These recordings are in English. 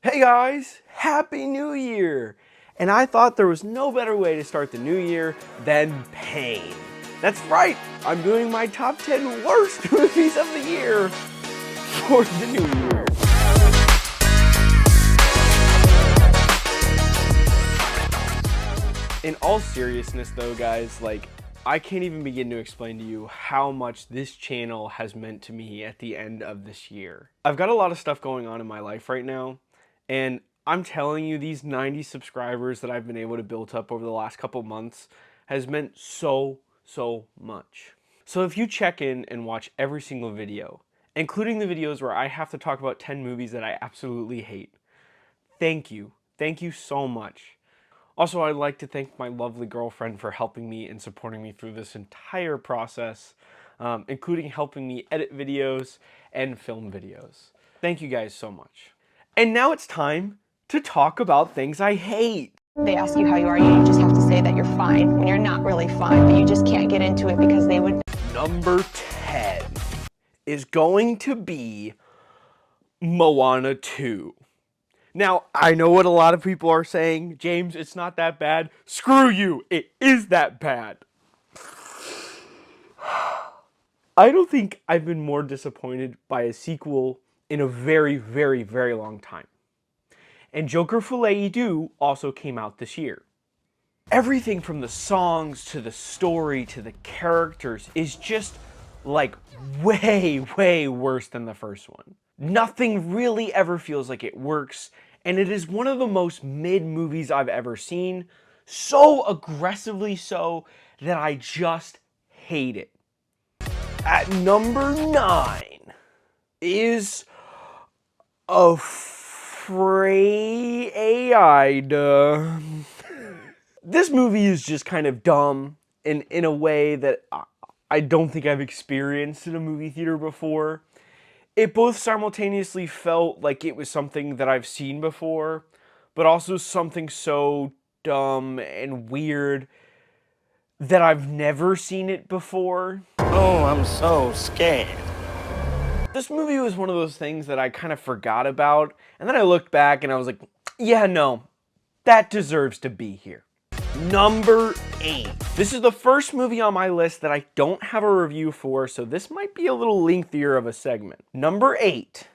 Hey guys, Happy New Year! And I thought there was no better way to start the new year than pain. That's right, I'm doing my top 10 worst movies of the year for the new year. In all seriousness though guys, I can't even begin to explain to you how much this channel has meant to me at the end of this year. I've got a lot of stuff going on in my life right now, and I'm telling you, these 90 subscribers that I've been able to build up over the last couple months has meant so much. So if you check in and watch every single video, including the videos where I have to talk about 10 movies that I absolutely hate, thank you. Thank you so much. Also, I'd like to thank my lovely girlfriend for helping me and supporting me through this entire process, including helping me edit videos and film videos. Thank you guys so much. And now it's time to talk about things I hate. They ask you how you are, you just have to say that you're fine when you're not really fine, but you just can't get into it because they would. Number 10 is going to be Moana 2. Now, I know what a lot of people are saying. James, it's not that bad. Screw you, it is that bad. I don't think I've been more disappointed by a sequel in a very long time. And Joker Folie also came out this year. Everything from the songs to the story to the characters is just like way worse than the first one. Nothing really ever feels like it works, and it is one of the most mid movies I've ever seen, so aggressively so that I just hate it. At number 9 is Afraid. This movie is just kind of dumb in a way that I don't think I've experienced in a movie theater before. It both simultaneously felt like it was something that I've seen before, but also something so dumb and weird that I've never seen it before. Oh, I'm so scared. This movie was one of those things that I kind of forgot about, and then I looked back and I was like, yeah, no, that deserves to be here. Number 8. This is the first movie on my list that I don't have a review for, so this might be a little lengthier of a segment. Number 8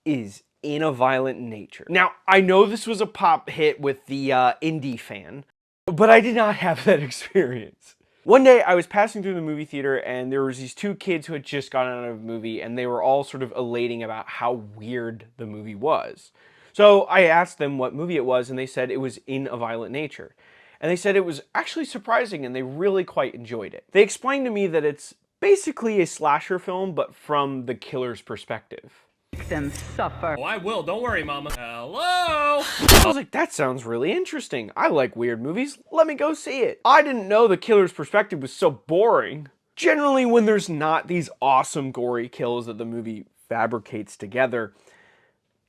is In a Violent Nature. Now, I know this was a pop hit with the indie fan, but I did not have that experience. One day I was passing through the movie theater and there was these two kids who had just gotten out of a movie and they were all sort of elating about how weird the movie was. So I asked them what movie it was and they said it was In a Violent Nature. And they said it was actually surprising and they really quite enjoyed it. They explained to me that it's basically a slasher film, but from the killer's perspective. Make them suffer. Oh, I will. Don't worry, Mama. Hello? I was like, that sounds really interesting. I like weird movies. Let me go see it. I didn't know the killer's perspective was so boring. Generally, when there's not these awesome gory kills that the movie fabricates together,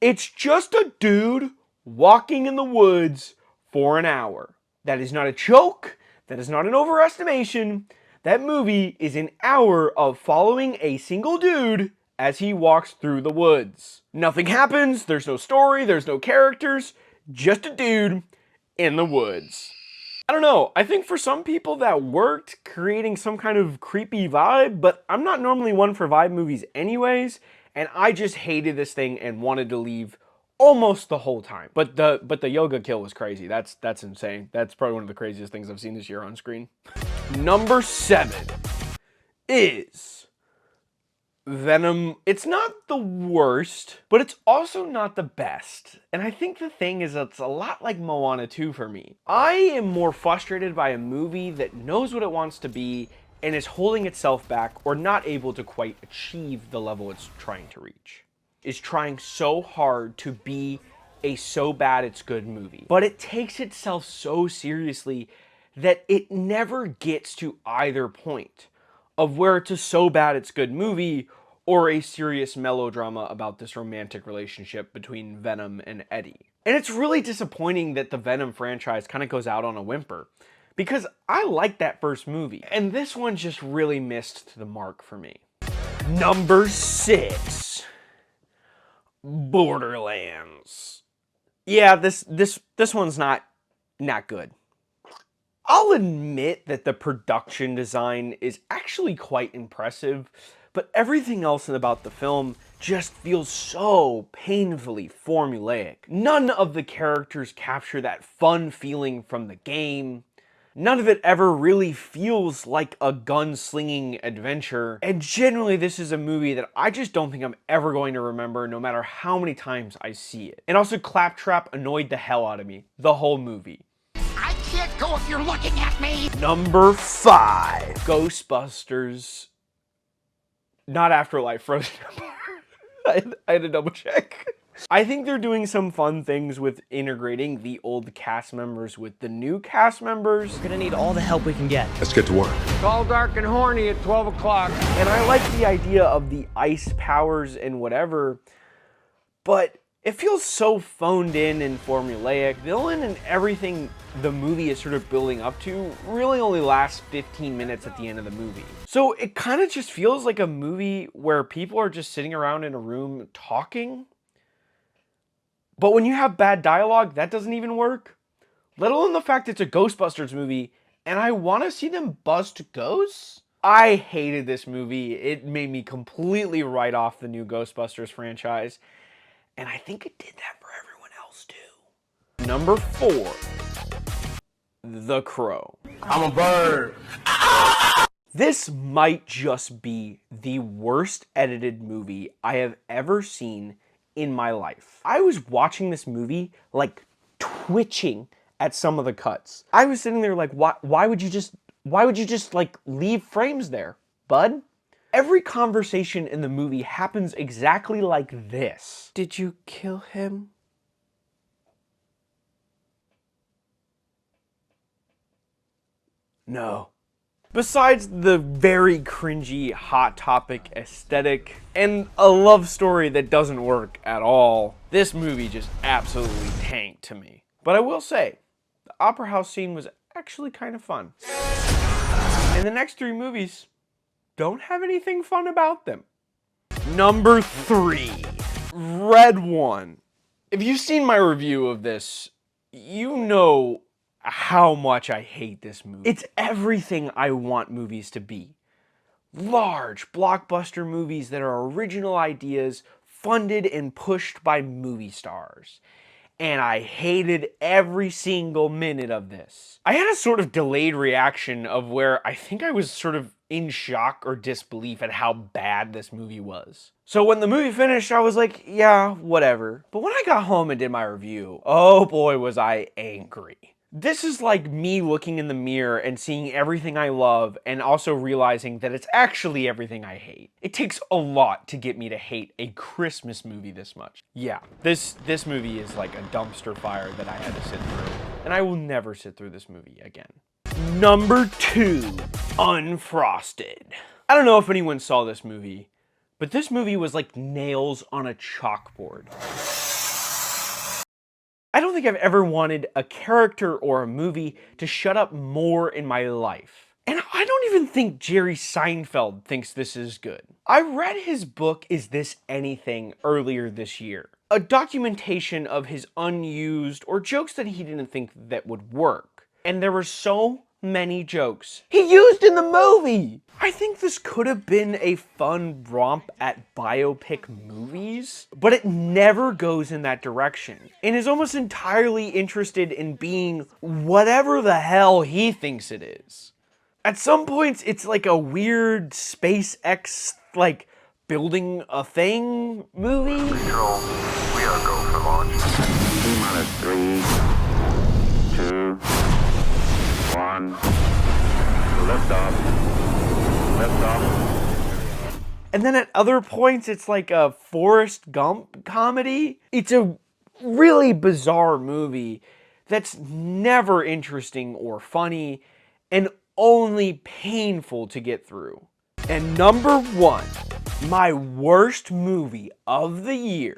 it's just a dude walking in the woods for an hour. That is not a joke. That is not an overestimation. That movie is an hour of following a single dude as he walks through the woods. Nothing happens. There's no story. There's no characters. Just a dude in the woods. I don't know. I think for some people that worked, creating some kind of creepy vibe, but I'm not normally one for vibe movies anyways, and I just hated this thing and wanted to leave almost the whole time. But the yoga kill was crazy. That's insane. That's probably one of the craziest things I've seen this year on screen. Number 7 is Venom. It's not the worst, but it's also not the best. And I think the thing is it's a lot like Moana 2 for me. I am more frustrated by a movie that knows what it wants to be and is holding itself back or not able to quite achieve the level it's trying to reach. Is trying so hard to be a so bad it's good movie. But it takes itself so seriously that it never gets to either point of where it's a so bad it's good movie or a serious melodrama about this romantic relationship between Venom and Eddie. And it's really disappointing that the Venom franchise kind of goes out on a whimper, because I like that first movie, and this one just really missed the mark for me. Number 6. Borderlands. Yeah, this one's not good. I'll admit that the production design is actually quite impressive, but everything else about the film just feels so painfully formulaic. None of the characters capture that fun feeling from the game. None of it ever really feels like a gunslinging adventure. And generally, this is a movie that I just don't think I'm ever going to remember no matter how many times I see it. And also, Claptrap annoyed the hell out of me the whole movie. I can't go if you're looking at me! Number 5. Ghostbusters. Not Afterlife, Frozen Empire. I had to double check. I think they're doing some fun things with integrating the old cast members with the new cast members. We're gonna need all the help we can get. Let's get to work. It's all dark and horny at 12 o'clock. And I like the idea of the ice powers and whatever, but it feels so phoned in and formulaic. The villain and everything the movie is sort of building up to really only lasts 15 minutes at the end of the movie. So it kind of just feels like a movie where people are just sitting around in a room talking. But when you have bad dialogue, that doesn't even work. Let alone the fact it's a Ghostbusters movie, and I want to see them bust ghosts? I hated this movie. It made me completely write off the new Ghostbusters franchise. And I think it did that for everyone else too. Number 4. The Crow. I'm a bird. This might just be the worst edited movie I have ever seen in my life. I was watching this movie like twitching at some of the cuts. I was sitting there like, why would you just like leave frames there, bud? Every conversation in the movie happens exactly like this. Did you kill him? No. Besides the very cringy Hot Topic aesthetic and a love story that doesn't work at all, this movie just absolutely tanked to me. But I will say, the Opera House scene was actually kind of fun. And the next 3 movies don't have anything fun about them. Number 3, Red One. If you've seen my review of this, you know how much I hate this movie. It's everything I want movies to be. Large, blockbuster movies that are original ideas, funded and pushed by movie stars. And I hated every single minute of this. I had a sort of delayed reaction of where I think I was sort of in shock or disbelief at how bad this movie was. So when the movie finished, I was like, yeah, whatever. But when I got home and did my review, oh boy was I angry. This is like me looking in the mirror and seeing everything I love and also realizing that it's actually everything I hate. It takes a lot to get me to hate a Christmas movie this much. Yeah, this movie is like a dumpster fire that I had to sit through. And I will never sit through this movie again. Number 2, Unfrosted. I don't know if anyone saw this movie, but this movie was like nails on a chalkboard. I don't think I've ever wanted a character or a movie to shut up more in my life. And I don't even think Jerry Seinfeld thinks this is good. I read his book, Is This Anything, earlier this year. A documentation of his unused or jokes that he didn't think that would work. And there were so many jokes he used in the movie. I think this could have been a fun romp at biopic movies, but it never goes in that direction and is almost entirely interested in being whatever the hell he thinks it is. At some points, it's like a weird SpaceX, like, building a thing movie. Control, we are go for launch. T-minus 3, 2, 1. Lift off. And then at other points, it's like a Forrest Gump comedy. It's a really bizarre movie that's never interesting or funny and only painful to get through. And number 1, my worst movie of the year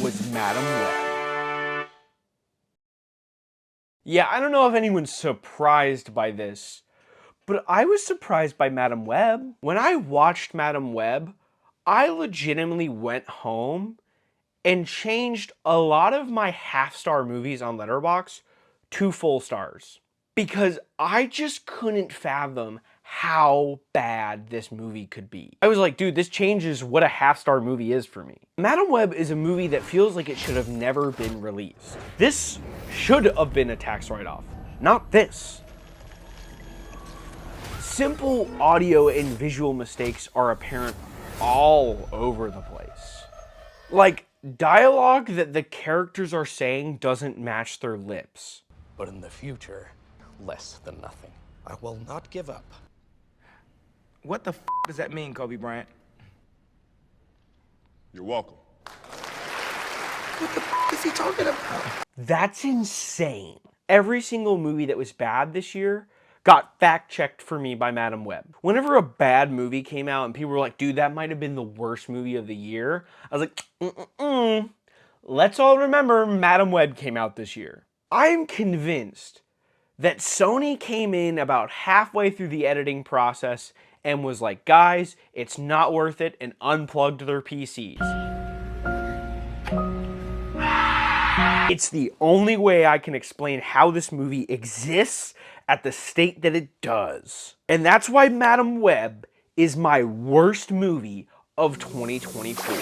was Madam Web. Yeah, I don't know if anyone's surprised by this, but I was surprised by Madam Web. When I watched Madam Web, I legitimately went home and changed a lot of my half-star movies on Letterboxd to full stars. Because I just couldn't fathom how bad this movie could be. I was like, dude, this changes what a half-star movie is for me. Madam Web is a movie that feels like it should have never been released. This should have been a tax write-off, not this. Simple audio and visual mistakes are apparent all over the place. Like, dialogue that the characters are saying doesn't match their lips. But in the future, less than nothing. I will not give up. What the f does that mean, Kobe Bryant? You're welcome. What the f is he talking about? That's insane. Every single movie that was bad this year got fact-checked for me by Madam Web. Whenever a bad movie came out and people were like, dude, that might have been the worst movie of the year, I was like, let's all remember Madam Web came out this year. I am convinced that Sony came in about halfway through the editing process and was like, guys, it's not worth it, and unplugged their PCs. It's the only way I can explain how this movie exists at the state that it does. And that's why Madam Web is my worst movie of 2024.